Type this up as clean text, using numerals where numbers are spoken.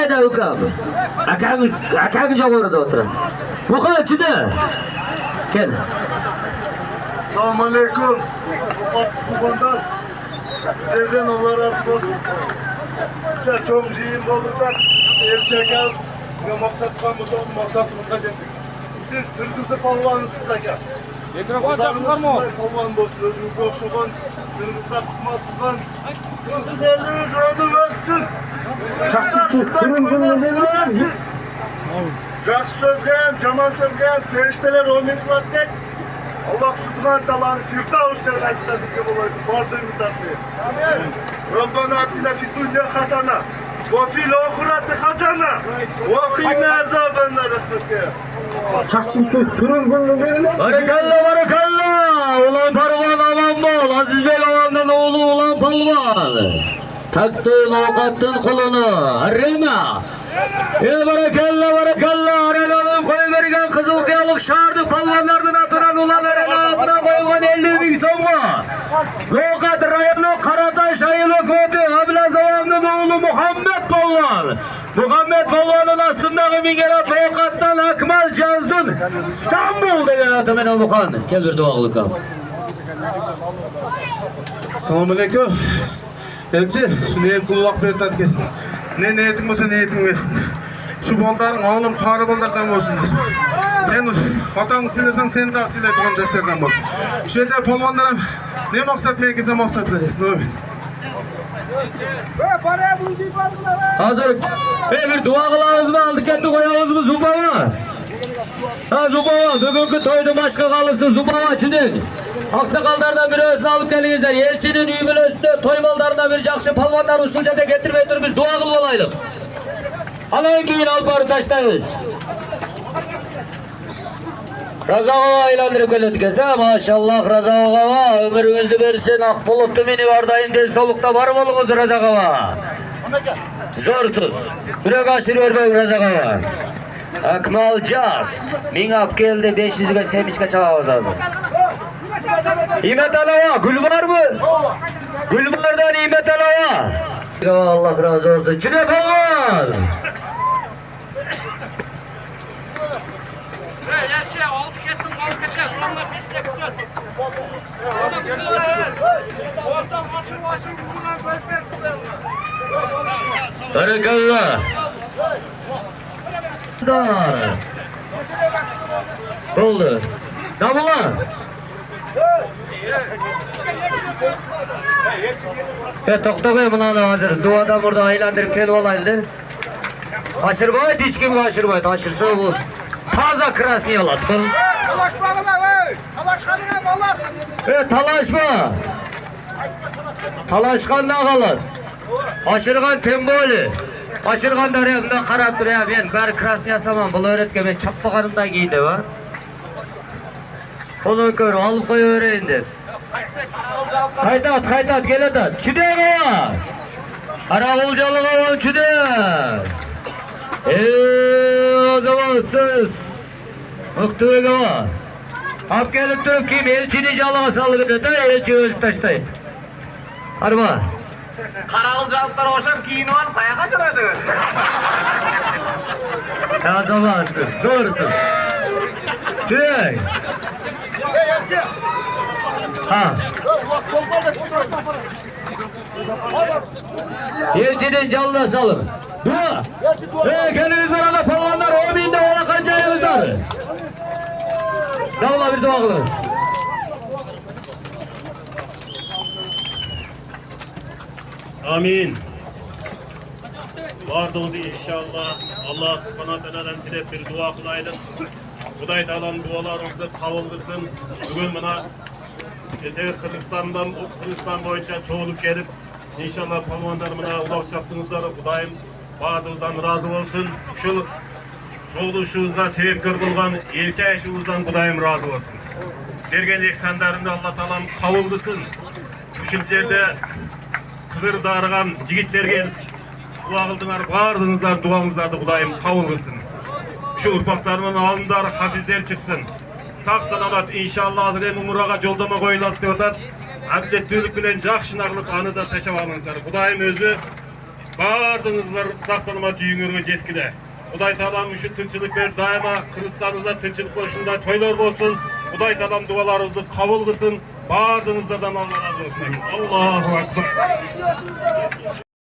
Hayda ukam. Akang joğurda oturan. Muka içinde. Gel. Selamünaleyküm. Bu konudan sizlerden Allah razı olsun. Çok şeyim olduktan elçekaz ve maksatımızga jettik. Siz Kırgızlı palvanısınız aka. Mikrofon çakılır mı? Palvan boş, özünüzde okşagan, Kırgızda kısmat tutgan. Kırgız eliniz ömür versin. Жақсы сөзге hem, жаман сөзге hem, періштелер omid qiladi. Allah subhanahu taolani Firdavs jannatida bizga bo'ladi. Bordingizdan beri. Amin. Robbana atina fid dunya hasana va fil oxirati hasana va qina azoban nar. Çakçı söz durun bunu verin. Barakallah barakallah. Ulan parvan aman bol. Aziz Bey ağamdan oğlu ulan palvan. Taktın avukattın kolunu. Arena. Barakallah barakallah. Arena'nın koyu verilen kızıl kıyalık şardı palvanlardan atıran ulan arena adına koyulan 50.000 songa. Lokat rayonu Karataş ayılı kodu. Ablaz ağamdan oğlu Muhammed palvan. Muhammed Palvan'ın aslında Miguel Tokat'tan Akmal Cazdın İstanbul degen atı al Muhan. Gel bir dualık al. Selamünaleyküm. Elçi, şu niyet kulak berip kesin. Ne niyetin olsa niyetin versin. Şu baldarın oğlum karı baldardan olsun. Sen atanı silesen seni de sile turan yaşlardan olsun. Şu yerde palvanlara ne maksat merkeze maksat veresin öyle. Hazır. Bir dua kılağız mı aldık etti koyağız mı Zubava? Ha Zubava. Bugünkü toydu başka kalırsın Zubava çidin. Aksakallardan biri özünü alıp gelinizler. Elçinin üyümün üstünde toymallarından bir jakşı palvanlarını şulcada getirmeye dur bir dua kıl olaylık. Alayın giyin al barı taştayız. Raza Ağa ilandırıp geldik ese maşallah Raza Ağa ömrünüzü versin ak buluttu mini vardayın del solukta var olunuz Raza Ağa. Zorsuz. Bire kaçır vermeyin Raza Ağa. Akmal Caz. Min ap geldi 500'e semiçka çağavaz ağzı. İmet Alava gül var mı? Gül vardan İmet Alava. Allah razı olsun. Cüneyt Allah. Barakallah. Oldu. Ne bu lan? Tokta koyayım lan hazır. Duadan burada aylandırıp kendi olaydı. Aşırmaydı hiç kim aşırmaydı. Aşırsa bu. Taza krasni yolladı. Talaşma bana ey. Talaşkanına vallahi. Talaşma. Talaşkan ne kalır? Aşırgan temboli. Aşırgan da reyimde karattır ya. Ben bari krasni yasamam. Bunu öğretken ben çapmakanımda giydi var. Onu gör, alıp koy öğrendi. Kaytat, gel atat. Çüdek ağa. Karakolcalık ağam çüdek. O zaman söz. Mıhtüvek ağa. Hap gelip durup kim elçini calığa salıveriyor da elçi özüp taştayım. Harma. Karakolcalıklar hoşam giyin var paya kaçıradı. Ya zamansız, zorsuz. Çüdek. Ha. Elçinin canına salın. Dua. Kendiniz orada palvanlar o binde ola kancayınız var. Davula bir dua kılınız. Amin. Vardığınızı inşallah Allah subhanahu teala'dan dilep bir dua kılaylık. Kuday Teala'nın dualarınızı kabul kılsın. Bugün buna Esevit Kırgızistan boyunca çoğulup gelip inşallah palvanlarımına ulak çaptığınızda Kudayım bağırdığınızdan razı olsun. Şu çoğuluşunuzda sebepkar bulgan elçi yaşınızdan Kudayım razı olsun. Bergen eksanlarında Allah Teala'm kabul kılsın. Üçüncü yerde kızır darıgan jigitlerge dua kıldыңар, bağırdığınızlar duanızlarda Kudayım kabul kılsın. Şu ırpaklarının alımdar hafizler çıksın. Sağ salamat inşallah hazır umuraga joldama koyulat деп атат. Adaletlülük bilen jakşınarlık anı da taşap alыңыздар. Kudayım özü Bardığınızlar saksanıma düğünürge jetkile. Kuday Taalam şu tınçılık ver daima Kırgızstanınızda tınçılık boşunda toylar bolsun. Kuday Taalam dualarınızı kabul kılsın. Bardığınızlardan Allah razı olsun. Allahu Ekber.